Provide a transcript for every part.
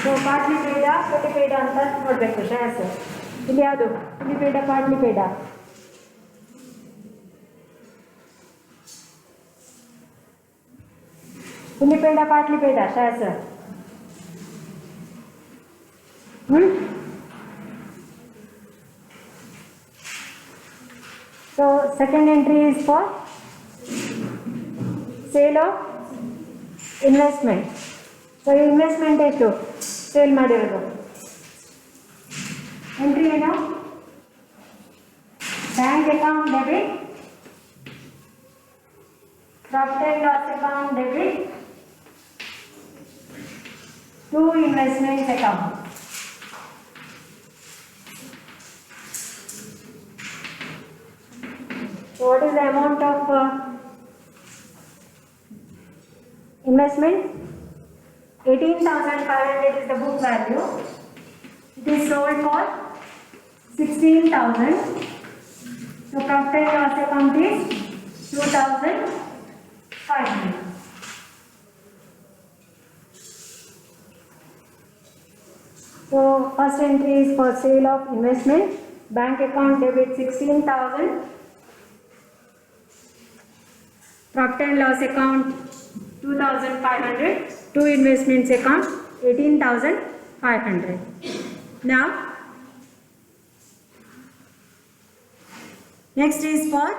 So partly paid fully paid ಅಂತ ನೋಡಬೇಕು shares. ಇಲ್ಲಿ ಯಾವುದು fully paid partly paid? Fully paid partly paid shares? So second entry is for sale of investment. So investment ಎಷ್ಟು sale ಮಾಡಿರೋದು? Entry ಏನು? Bank account debit, profit and loss account debit to investment account. So what is the amount of investment? 18,500 is the book value. It is sold for 16,000. So profit and loss account is 2,500. So first entry is for sale of investment. Bank account debit 16,000. Profit and loss account 2,500. Two investments account 18,500. Now next is for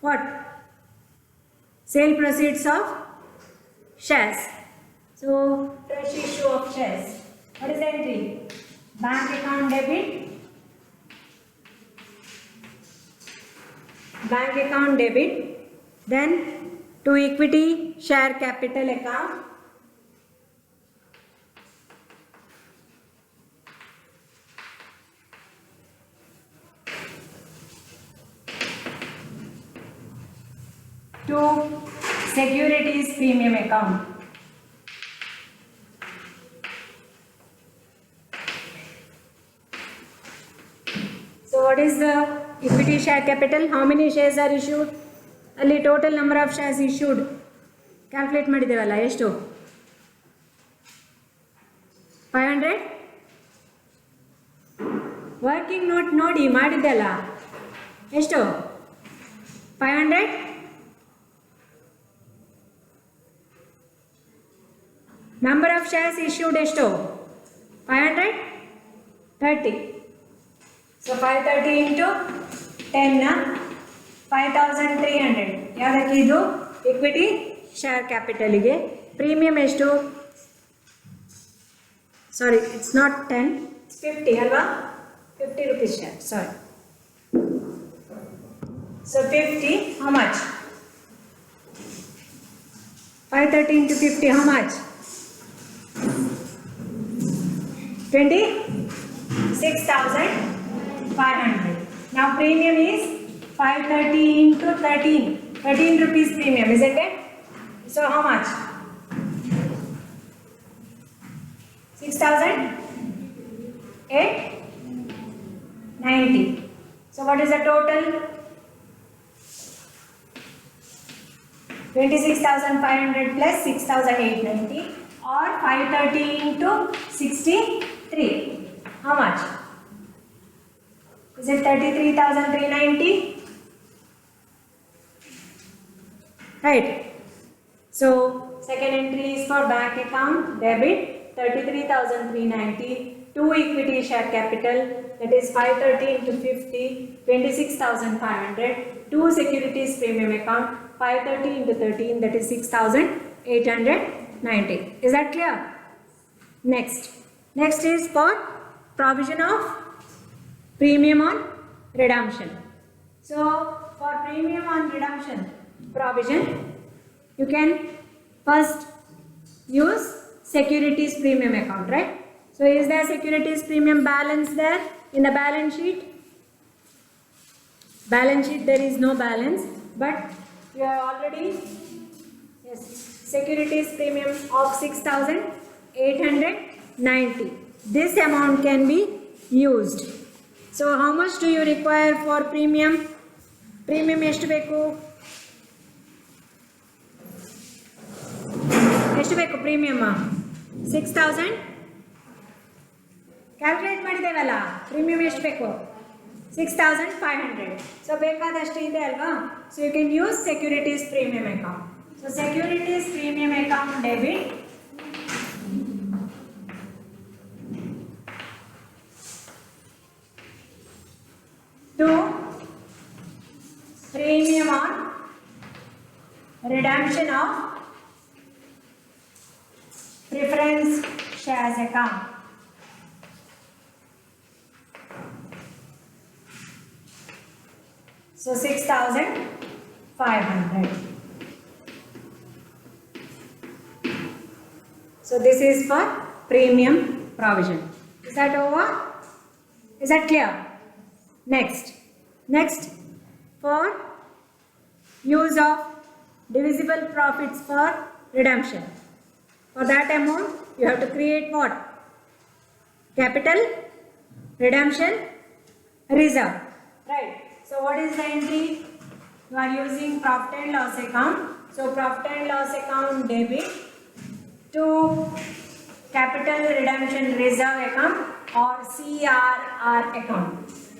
what? Sale proceeds of shares. So fresh issue of shares. What is the entry? Bank account debit, bank account debit, then to equity share capital account, to securities premium account. So what is the equity share capital? How many shares are issued? ಅಲ್ಲಿ total number of shares issued calculate ಮಾಡಿದ್ದೇವಲ್ಲ, ಎಷ್ಟು? 500. Working note ನೋಡಿ ಮಾಡಿದ್ದೆಲ್ಲ, ಎಷ್ಟು? 500. Number of shares issued ಎಷ್ಟು? 530. So 530 into 10 5,300. ಯಾವುದಕ್ಕೆ ಇದು? Equity share ಕ್ಯಾಪಿಟಲಿಗೆ. Premium ಎಷ್ಟು? ಸಾರಿ, ಇಟ್ಸ್ ನಾಟ್ 10, ಇಟ್ಸ್ 50 ಅಲ್ವಾ? 50 rupees share, sorry. So 50, how much? 530 into 50, how much? 26,500. Now premium is 530 into 13 rupees premium, isn't it? So how much? 6,890. So what is the total? 26,500 plus 6,890, or 530 into 63. How much? Is it 33,390? Right. So second entry is for bank account debit 33,390, to equity share capital, that is 530 into 50, 26,500, to securities premium account 530 into 13, that is 6,890. Is that clear? Next is for provision of premium on redemption. So for premium on redemption provision, you can first use securities premium account, right? So is there securities premium balance there in the balance sheet? Balance sheet there is no balance, but you are already, yes, securities premium of 6,890. This amount can be used. So how much do you require for premium? Premium ಎಷ್ಟು ಬೇಕು? ಎಷ್ಟು ಬೇಕು premium? 6,000 calculate ಮಾಡಿದ್ದೇವಲ್ಲ premium ಎಷ್ಟು ಬೇಕು 6,500 so ಬೇಕಾದಷ್ಟು ಇದೆ ಅಲ್ವಾ so you can use securities premium account so securities premium account debit to premium on redemption of preference shares account. So 6,500. So this is for premium provision. Is that over? Is that clear? Next for use of divisible profits for redemption. For that amount you have to create what? Capital redemption reserve, right? So what is the entry? You are using profit and loss account. So profit and loss account debit to capital redemption reserve account or CRR account.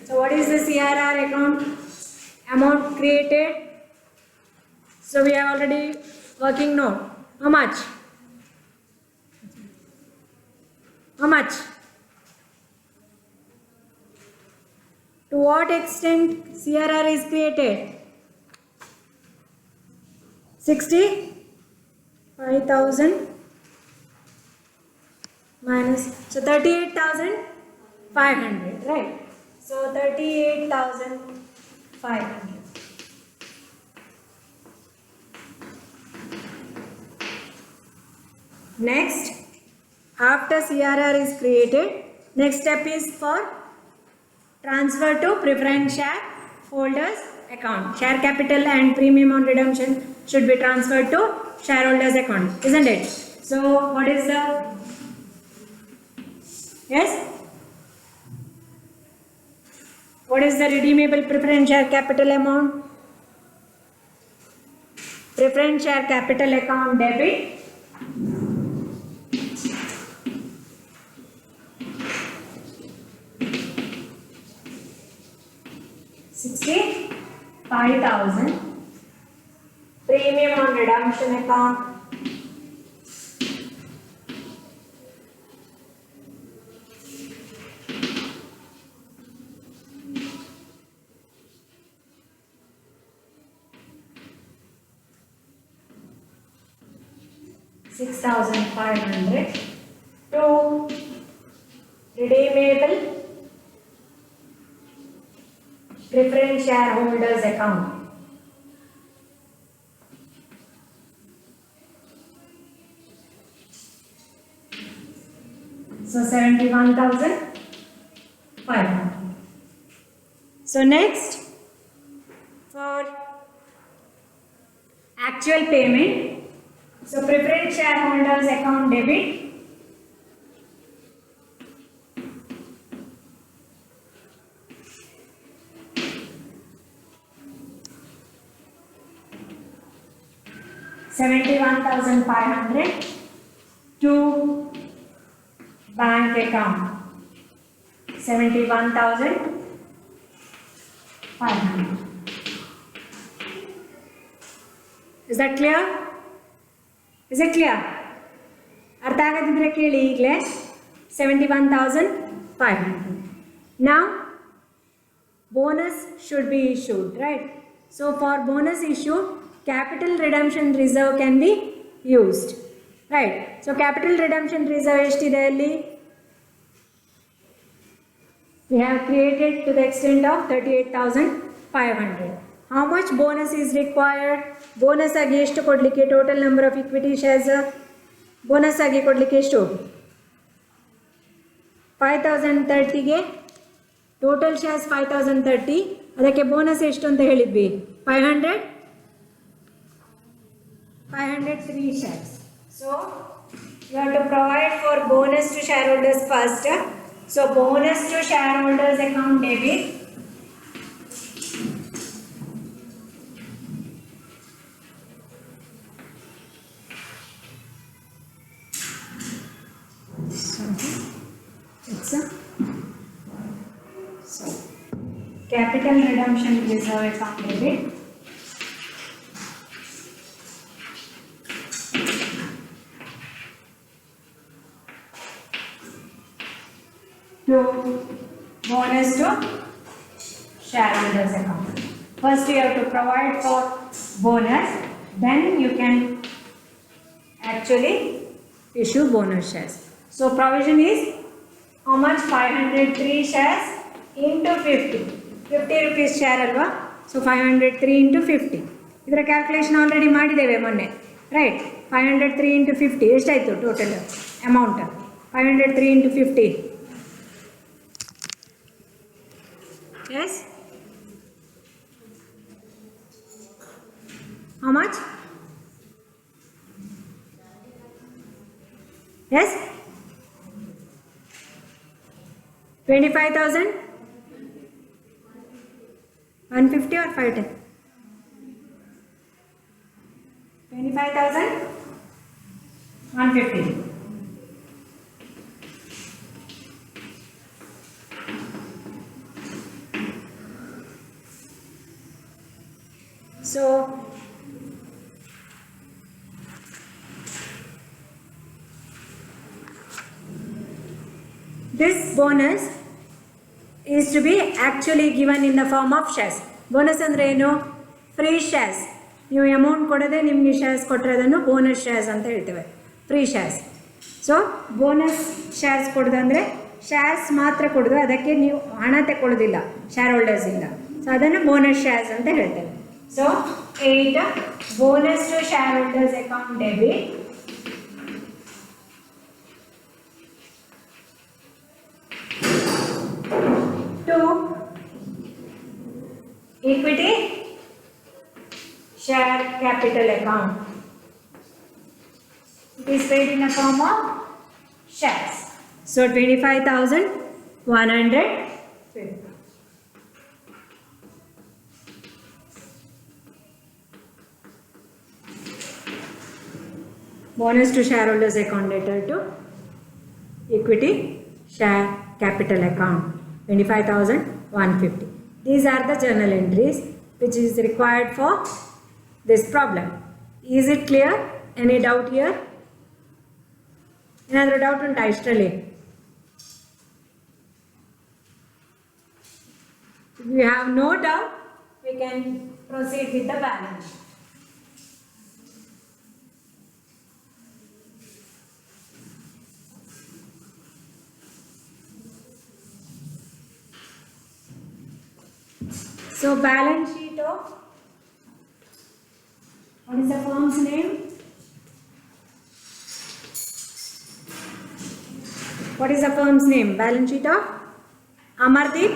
So what is the CRR account? Amount created. So we have already working note. How much? How much? To what extent CRR is created? 65,000 minus, so 38,500, right? So 38,500. Next, after CRR is created, next step is for transfer to preference share holders account. Share capital and premium on redemption should be transferred to shareholders account, isn't it? So what is the, yes? What is the redeemable preference share capital amount? Preference share capital account debit $65,000. Premium on redemption account $6,500 to redeemable preference shareholders account. So 71,500. So next, for actual payment, so preference shareholders account debit $71,500 to bank account 71,500. Is that clear? Is it clear? ಅರ್ಥ ಆಗದಿದ್ರೆ ಕೇಳಿ ಈಗಲೇ 71,500. Now bonus should be issued, right? So for bonus issue, capital redemption reserve can be used, right? So capital redemption reserve ಎಷ್ಟಿದೆ ಅಲ್ಲಿ? We have created to the extent of 38,500. How much bonus is required? Bonus ಆಗಿ ಎಷ್ಟು ಕೊಡಲಿಕ್ಕೆ? Total number of equity shares bonus ಆಗಿ ಕೊಡಲಿಕ್ಕೆ ಎಷ್ಟು? 5,030ಗೆ total shares 5,030, ಅದಕ್ಕೆ bonus ಎಷ್ಟು ಅಂತ ಹೇಳಿದ್ವಿ? 503 shares. So you have to provide for bonus to shareholders first. So bonus to shareholders account debit It's a so capital redemption reserve account debit. To bonus to shareholders account. First you have to provide for bonus, then you can actually issue bonus shares. So provision is how much? 503 shares into 50. 50 rupees share alva. So 503 into 50. ಇದರ calculation already ಮಾಡಿದ್ದೇವೆ ಮೊನ್ನೆ, right? 503 into 50 ಎಷ್ಟಾಯಿತು total amount? 503 into 50. Yes? How much? Yes? 25,000? 150 or 510? 25,000? 150. So this bonus is to be actually given in the form of shares. Bonus andre eno? Free shares. ನೀವು amount ಕೊಡೋದೇ ನಿಮಗೆ shares ಕೊಟ್ಟರೆ ಅದನ್ನು bonus shares ಅಂತ ಹೇಳ್ತೇವೆ, free shares. So bonus shares ಕೊಡೋದಂದರೆ shares ಮಾತ್ರ ಕೊಡೋದು, ಅದಕ್ಕೆ ನೀವು ಹಣ ತಗೊಳ್ಳೋದಿಲ್ಲ ಶೇರ್ ಹೋಲ್ಡರ್ಸಿಂದ. ಸೊ ಅದನ್ನು ಬೋನಸ್ ಶೇರ್ಸ್ ಅಂತ ಹೇಳ್ತೇವೆ. So 8 bonus to shareholders account debit. To equity share capital account. It is paid in the form of shares. So 25,150. Bonus to shareholders account letter to equity share capital account 25,150. These are the journal entries which is required for this problem. Is it clear? Any doubt here? Another doubt on Ishtrali? If you have no doubt, we can proceed with the balance. So balance sheet of, what is the firm's name? What is the firm's name? Balance sheet of Amardeep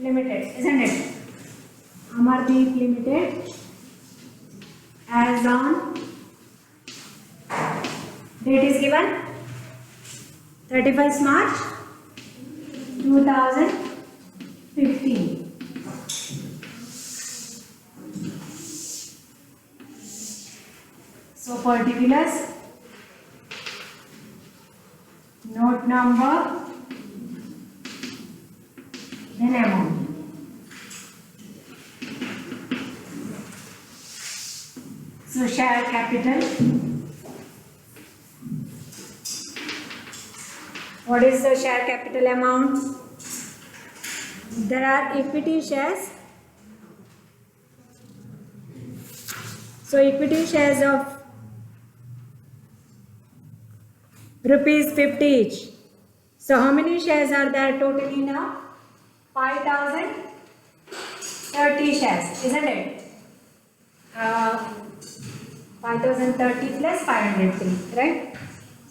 Limited, isn't it? Amardeep Limited as on date is given 31st March 2015. So particulars, note number, then amount. So share capital. What is the share capital amount? There are equity shares. So equity shares of rupees 50 each. So how many shares are there totally now? 5,030 shares, isn't it? 5,030 plus 503, right?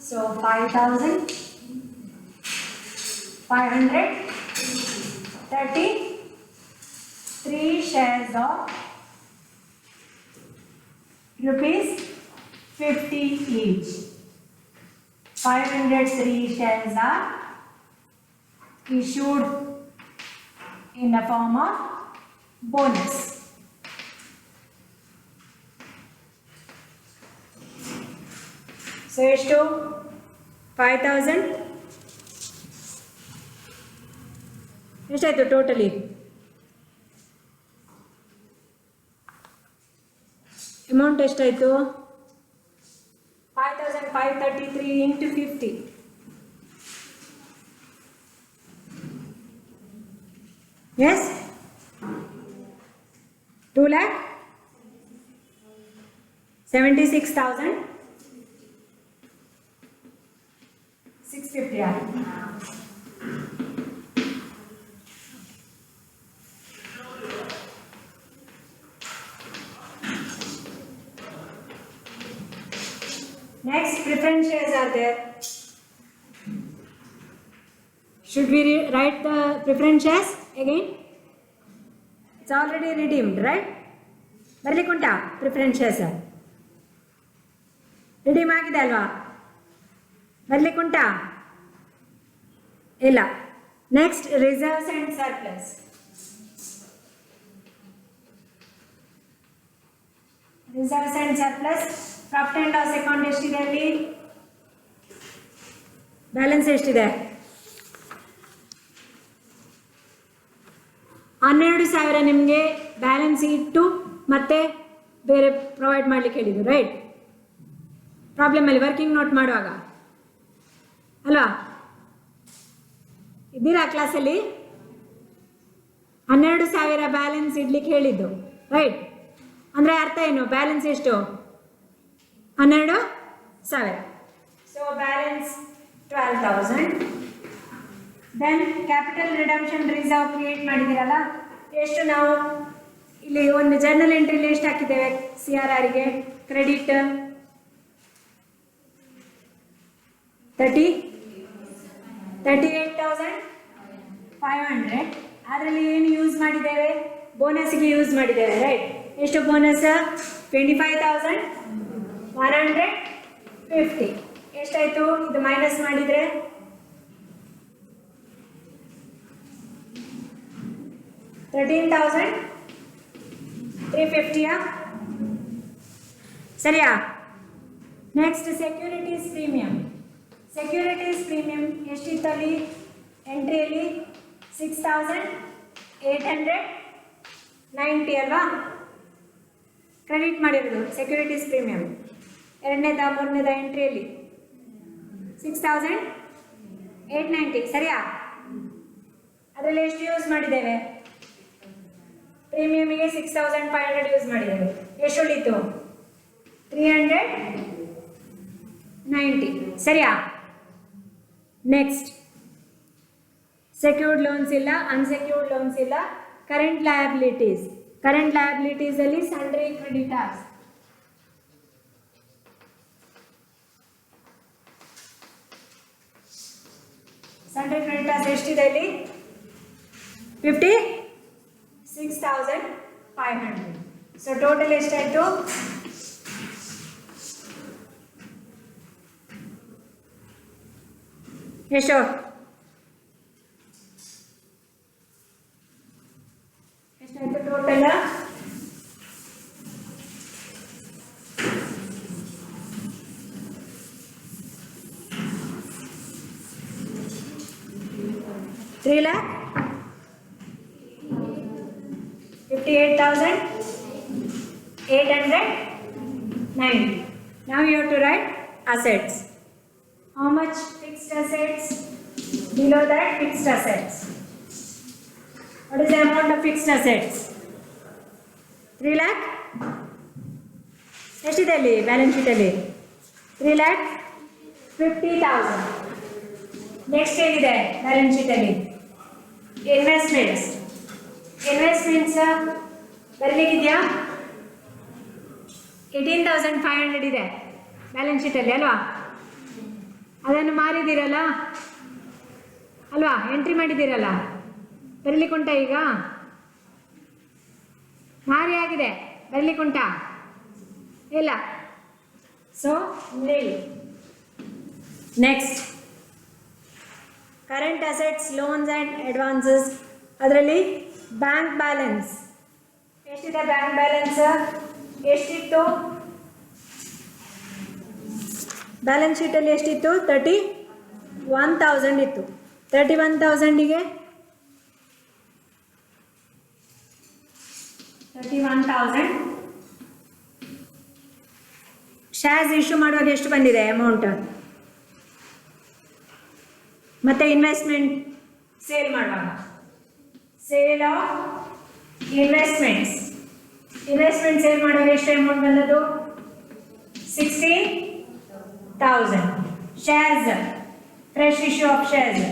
So 5,533 shares of rupees 50 each. 503 shares are issued in the form of bonus. So ಎಷ್ಟು 5,000 ಎಷ್ಟಾಯಿತು totally? Amount ಎಷ್ಟಾಯಿತು? 5533 into 50. Yes? 2,76,650. Next, preference shares are there. Should we write the preference shares again? It's already redeemed, right? ಬರ್ಲಿಕ್ಕುಂಟಾ preference shares? Redeem ಆಗಿದೆ ಅಲ್ವಾ? ಬರ್ಲಿಕ್ಕುಂಟಾ? ಇಲ್ಲ. Next, reserves and surplus. Reserves and surplus profit and loss account ಎಷ್ಟಿದೆ ಅಲ್ಲಿ? Balance ಎಷ್ಟಿದೆ? 12,000 ನಿಮಗೆ balance ಇಟ್ಟು ಮತ್ತೆ ಬೇರೆ ಪ್ರೊವೈಡ್ ಮಾಡಲಿಕ್ಕೆ ಹೇಳಿದ್ದು, ರೈಟ್? ಪ್ರಾಬ್ಲಮಲ್ಲಿ ವರ್ಕಿಂಗ್ ನೋಟ್ ಮಾಡುವಾಗ ಅಲ್ವಾ? ಇದ್ದೀರಾ ಕ್ಲಾಸಲ್ಲಿ? 12,000 ಬ್ಯಾಲೆನ್ಸ್ ಇಡ್ಲಿಕ್ಕೆ ಹೇಳಿದ್ದು, ರೈಟ್? ಅಂದರೆ ಅರ್ಥ ಏನು? ಬ್ಯಾಲೆನ್ಸ್ ಎಷ್ಟು? 12,000. So balance 12,000. Then capital redemption reserve create ಮಾಡಿದ್ದೀರಲ್ಲ, ಎಷ್ಟು ನಾವು ಇಲ್ಲಿ ಒಂದು ಜರ್ನಲ್ ಎಂಟ್ರಿಲಿ ಎಷ್ಟು ಹಾಕಿದ್ದೇವೆ? CRRಗೆ ಕ್ರೆಡಿಟ್ 38,500. ಅದರಲ್ಲಿ ಏನು ಯೂಸ್ ಮಾಡಿದ್ದೇವೆ? ಬೋನಸ್ಗೆ ಯೂಸ್ ಮಾಡಿದ್ದೇವೆ, ರೈಟ್? ಎಷ್ಟು ಬೋನಸ್? 25,150. ಎಷ್ಟಾಯಿತು? ಇದು ಮೈನಸ್ ಮಾಡಿದರೆ 13,350. ಸರಿಯಾ? Next, securities premium. Securities premium ಎಷ್ಟಿತ್ತಲ್ಲಿ ಎಂಟ್ರಿಯಲ್ಲಿ? 6,890 ಅಲ್ವಾ? ಕ್ರೆಡಿಟ್ ಮಾಡಿರೋದು ಸೆಕ್ಯೂರಿಟೀಸ್ ಪ್ರೀಮಿಯಂ ಎರಡನೇದ ಮೂರನೇದ ಎಂಟ್ರಿಯಲ್ಲಿ 6,890. ಸರಿಯಾ? ಅದರಲ್ಲಿ ಎಷ್ಟು ಯೂಸ್ ಮಾಡಿದ್ದೇವೆ? ಪ್ರೀಮಿಯಮಿಗೆ 6,500 ಯೂಸ್ ಮಾಡಿದ್ದೇವೆ. ಎಷ್ಟು ಉಳಿತು? 390. ಸರಿಯಾ? ನೆಕ್ಸ್ಟ್, ಸೆಕ್ಯೂರ್ಡ್ ಲೋನ್ಸ್ ಇಲ್ಲ, ಅನ್ಸೆಕ್ಯೂರ್ಡ್ ಲೋನ್ಸ್ ಇಲ್ಲ. Current liabilities. ಕರೆಂಟ್ ಲಯಬಿಲಿಟೀಸ್ ಅಲ್ಲಿ ಸನ್ಡ್ರಿ ಕ್ರೆಡಿಟರ್ಸ್. ಸನ್ಡ್ರಿ ಕ್ರೆಡಿಟರ್ಸ್ ಎಷ್ಟಿದೆ ಇಲ್ಲಿ? 56,500. ಸೊ ಟೋಟಲ್ ಎಷ್ಟಾಯಿತು? ಎಷ್ಟು? ಎಷ್ಟಾಯಿತು total? $3,58,090. Now you have to write assets. How much fixed assets? Below that, fixed assets. What is the amount of fixed assets? 3 lakh. ಎಷ್ಟಿದೆ ಅಲ್ಲಿ balance ಶೀಟಲ್ಲಿ? 3,50,000. Next ಏನಿದೆ balance ಶೀಟಲ್ಲಿ? Investments. Investments ಬರಲಿಕ್ಕಿದೆಯಾ? 18,500 ಇದೆ balance ಶೀಟಲ್ಲಿ ಅಲ್ವಾ? ಅದನ್ನು ಮಾರಿದ್ದೀರಲ್ಲ ಅಲ್ವಾ? ಎಂಟ್ರಿ ಮಾಡಿದ್ದೀರಲ್ಲ, ಬರಲಿಕ್ಕುಂಟ ಈಗ? ಮಾರಿ ಆಗಿದೆ, ಬರಲಿಕ್ಕುಂಟ? ಇಲ್ಲ. So nil. Next, current assets, loans and advances. ಅದರಲ್ಲಿ ಬ್ಯಾಂಕ್ ಬ್ಯಾಲೆನ್ಸ್ ಎಷ್ಟಿದೆ? ಬ್ಯಾಂಕ್ ಬ್ಯಾಲೆನ್ಸ್ ಎಷ್ಟಿತ್ತು? ಬ್ಯಾಲೆನ್ಸ್ ಶೀಟಲ್ಲಿ ಎಷ್ಟಿತ್ತು? 31,000 ಇತ್ತು. 31,000ಗೆ 31,000. ಶೇರ್ಸ್ ಇಶ್ಯೂ ಮಾಡುವಾಗ ಎಷ್ಟು ಬಂದಿದೆ ಅಮೌಂಟ್? ಮತ್ತೆ ಇನ್ವೆಸ್ಟ್ಮೆಂಟ್ ಸೇಲ್ ಮಾಡುವಾಗ ಸೇಲ್ ಆಫ್ ಇನ್ವೆಸ್ಟ್ಮೆಂಟ್ಸ್ ಸೇಲ್ ಮಾಡುವಾಗ ಎಷ್ಟು ಅಮೌಂಟ್ ಬಂದದ್ದು? 16,000. Shares fresh issue of shares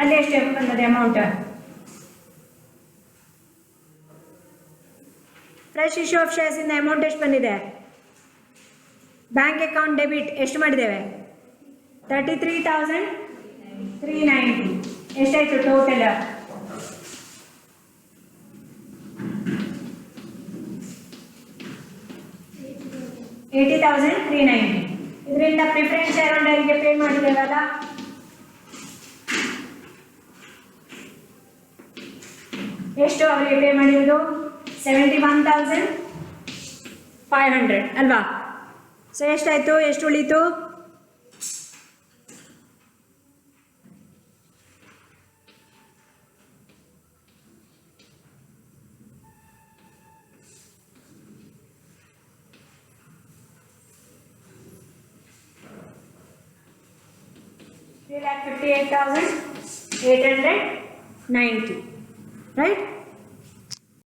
ಅಲ್ಲಿ ಎಷ್ಟು ಬಂದಿದೆ amount? Fresh issue of shares ಇಂದ ಅಮೌಂಟ್ ಎಷ್ಟು ಬಂದಿದೆ? ಬ್ಯಾಂಕ್ ಅಕೌಂಟ್ ಡೆಬಿಟ್ ಎಷ್ಟು ಮಾಡಿದ್ದೇವೆ? 33,390. ಎಷ್ಟಾಯಿತು ಟೋಟಲ್? 80,390. ಇದರಿಂದ ಪ್ರಿಫರೆನ್ಸ್ ಶೇರ್ ಹೋಲ್ಡರ್ಗೆ ಪೇ ಮಾಡಿದ್ದೇವಲ್ಲ, ಎಷ್ಟು ಅವರಿಗೆ ಪೇ ಮಾಡಿರೋದು? 71,500 ಅಲ್ವಾ? ಸೊ ಎಷ್ಟಾಯಿತು? ಎಷ್ಟು ಉಳೀತು? $358,890, right?